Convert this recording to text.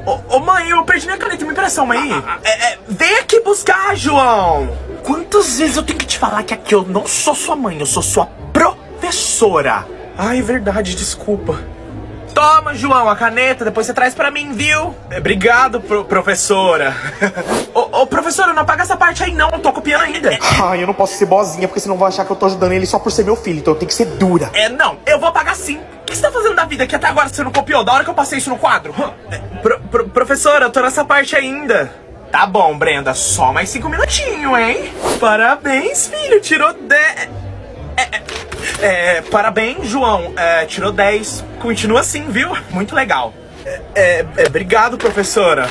Ô mãe, eu perdi minha caneta, me empresta uma aí. Vem aqui buscar, João. Quantas vezes eu tenho que te falar que aqui eu não sou sua mãe, eu sou sua professora? Ai, é verdade, desculpa. Toma, João, a caneta, depois você traz pra mim, viu? Obrigado, professora. Ô, professora, não apaga essa parte aí não, eu tô copiando ainda. Ai, eu não posso ser boazinha, porque senão vão achar que eu tô ajudando ele só por ser meu filho, então eu tenho que ser dura. Não, eu vou apagar sim. O que você tá fazendo da vida que até agora você não copiou? Da hora que eu passei isso no quadro? Professora, eu tô nessa parte ainda. Tá bom, Brenda, só mais 5 minutinhos, hein? Parabéns, filho, tirou 10. Parabéns, João, tirou 10. Continua assim, viu? Muito legal. Obrigado, professora.